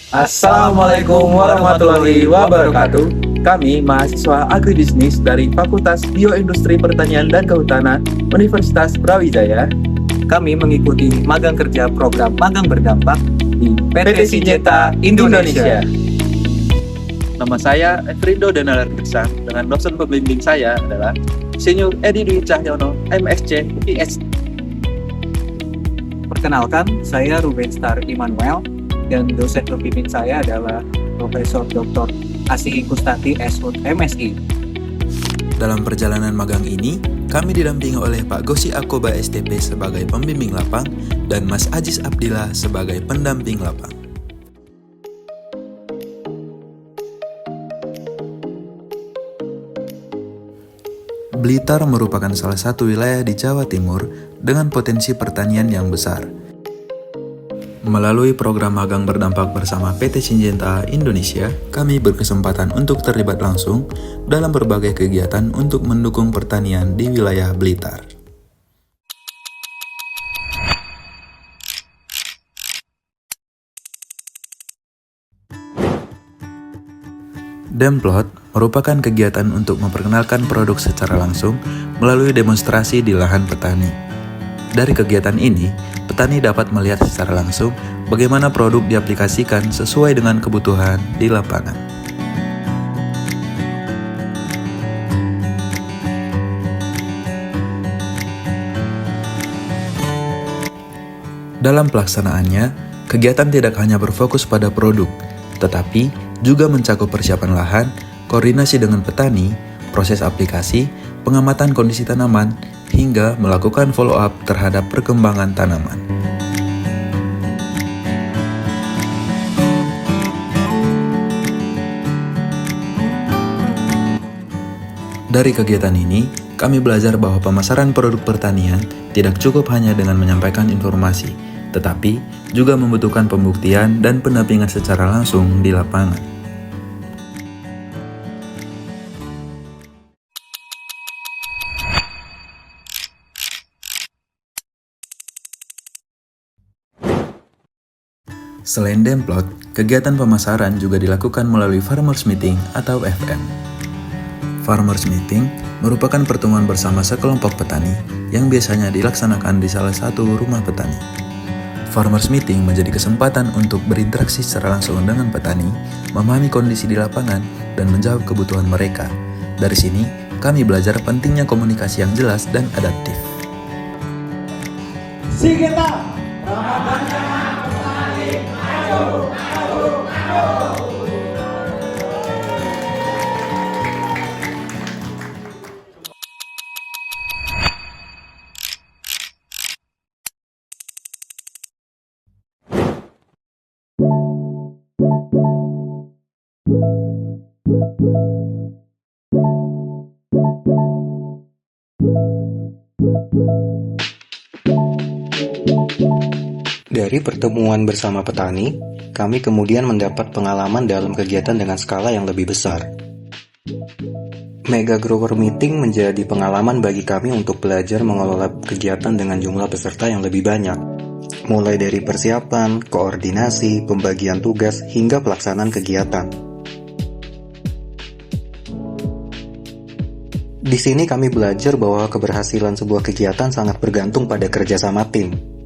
Assalamualaikum warahmatullahi wabarakatuh. Kami mahasiswa agribisnis dari Fakultas Bioindustri Pertanian dan Kehutanan Universitas Brawijaya. Kami mengikuti magang kerja program magang berdampak di PT Syngenta Indonesia. Nama saya Efrindo Danalar Gersang dengan dosen pembimbing saya adalah Insinyur Edi Dwi Cahyono, MSc, PhD. Perkenalkan, saya Ruben Star Immanuel dan dosen pembimbing saya adalah Profesor Dr. Asih Kustanti, SHUT, MSI. Dalam perjalanan magang ini, kami didampingi oleh Pak Gosi Akoba STP sebagai pembimbing lapang dan Mas Ajis Abdillah sebagai pendamping lapang. Blitar merupakan salah satu wilayah di Jawa Timur dengan potensi pertanian yang besar. Melalui program magang berdampak bersama PT Syngenta Indonesia, kami berkesempatan untuk terlibat langsung dalam berbagai kegiatan untuk mendukung pertanian di wilayah Blitar. Demplot merupakan kegiatan untuk memperkenalkan produk secara langsung melalui demonstrasi di lahan petani. Dari kegiatan ini, petani dapat melihat secara langsung bagaimana produk diaplikasikan sesuai dengan kebutuhan di lapangan. Dalam pelaksanaannya, kegiatan tidak hanya berfokus pada produk, tetapi juga mencakup persiapan lahan, koordinasi dengan petani, proses aplikasi, pengamatan kondisi tanaman, hingga melakukan follow-up terhadap perkembangan tanaman. Dari kegiatan ini, kami belajar bahwa pemasaran produk pertanian tidak cukup hanya dengan menyampaikan informasi, tetapi juga membutuhkan pembuktian dan pendampingan secara langsung di lapangan. Selain Demplot, kegiatan pemasaran juga dilakukan melalui Farmers Meeting atau FM. Farmers Meeting merupakan pertemuan bersama sekelompok petani yang biasanya dilaksanakan di salah satu rumah petani. Farmers Meeting menjadi kesempatan untuk berinteraksi secara langsung dengan petani, memahami kondisi di lapangan, dan menjawab kebutuhan mereka. Dari sini, kami belajar pentingnya komunikasi yang jelas dan adaptif. Syngenta, Ramadannya petani, ayo. Dari pertemuan bersama petani, kami kemudian mendapat pengalaman dalam kegiatan dengan skala yang lebih besar. Mega Grower Meeting menjadi pengalaman bagi kami untuk belajar mengelola kegiatan dengan jumlah peserta yang lebih banyak, mulai dari persiapan, koordinasi, pembagian tugas, hingga pelaksanaan kegiatan. Di sini kami belajar bahwa keberhasilan sebuah kegiatan sangat bergantung pada kerjasama tim.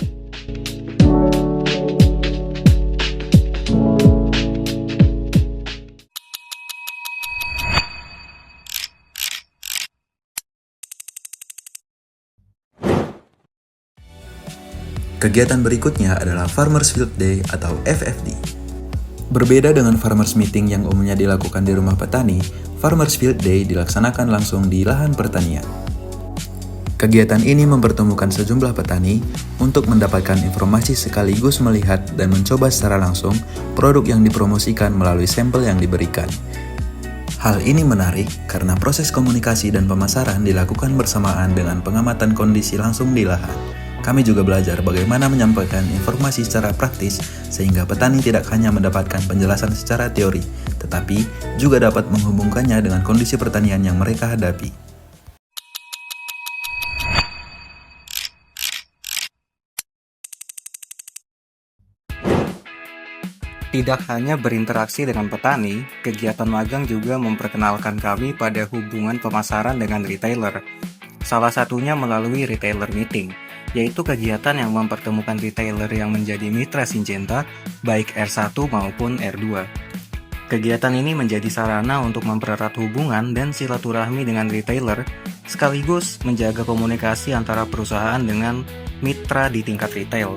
Kegiatan berikutnya adalah Farmers Field Day atau FFD. Berbeda dengan Farmers Meeting yang umumnya dilakukan di rumah petani, Farmers Field Day dilaksanakan langsung di lahan pertanian. Kegiatan ini mempertemukan sejumlah petani untuk mendapatkan informasi sekaligus melihat dan mencoba secara langsung produk yang dipromosikan melalui sampel yang diberikan. Hal ini menarik karena proses komunikasi dan pemasaran dilakukan bersamaan dengan pengamatan kondisi langsung di lahan. Kami juga belajar bagaimana menyampaikan informasi secara praktis sehingga petani tidak hanya mendapatkan penjelasan secara teori, tetapi juga dapat menghubungkannya dengan kondisi pertanian yang mereka hadapi. Tidak hanya berinteraksi dengan petani, kegiatan magang juga memperkenalkan kami pada hubungan pemasaran dengan retailer. Salah satunya melalui retailer meeting, yaitu kegiatan yang mempertemukan retailer yang menjadi mitra Syngenta, baik R1 maupun R2. Kegiatan ini menjadi sarana untuk mempererat hubungan dan silaturahmi dengan retailer, sekaligus menjaga komunikasi antara perusahaan dengan mitra di tingkat retail.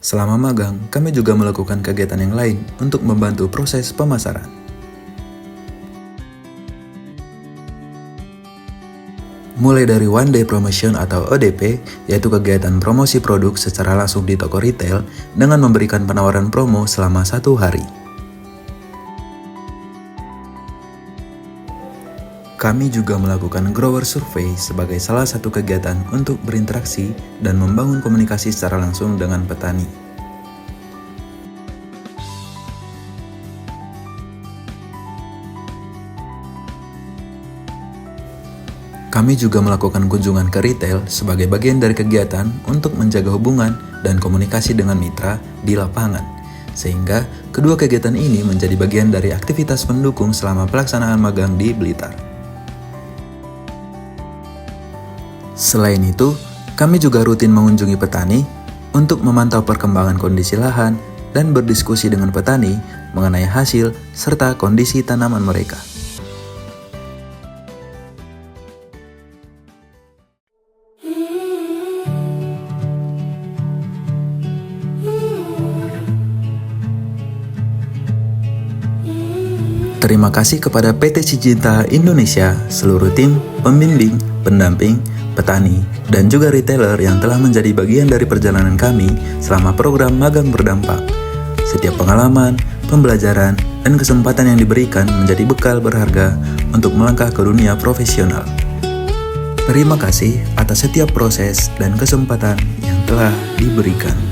Selama magang, kami juga melakukan kegiatan yang lain untuk membantu proses pemasaran. Mulai dari One Day Promotion atau ODP, yaitu kegiatan promosi produk secara langsung di toko retail dengan memberikan penawaran promo selama 1 hari. Kami juga melakukan grower survey sebagai salah satu kegiatan untuk berinteraksi dan membangun komunikasi secara langsung dengan petani. Kami juga melakukan kunjungan ke retail sebagai bagian dari kegiatan untuk menjaga hubungan dan komunikasi dengan mitra di lapangan, sehingga kedua kegiatan ini menjadi bagian dari aktivitas pendukung selama pelaksanaan magang di Blitar. Selain itu, kami juga rutin mengunjungi petani untuk memantau perkembangan kondisi lahan dan berdiskusi dengan petani mengenai hasil serta kondisi tanaman mereka. Terima kasih kepada PT Syngenta Indonesia, seluruh tim, pembimbing, pendamping, petani, dan juga retailer yang telah menjadi bagian dari perjalanan kami selama program magang berdampak. Setiap pengalaman, pembelajaran, dan kesempatan yang diberikan menjadi bekal berharga untuk melangkah ke dunia profesional. Terima kasih atas setiap proses dan kesempatan yang telah diberikan.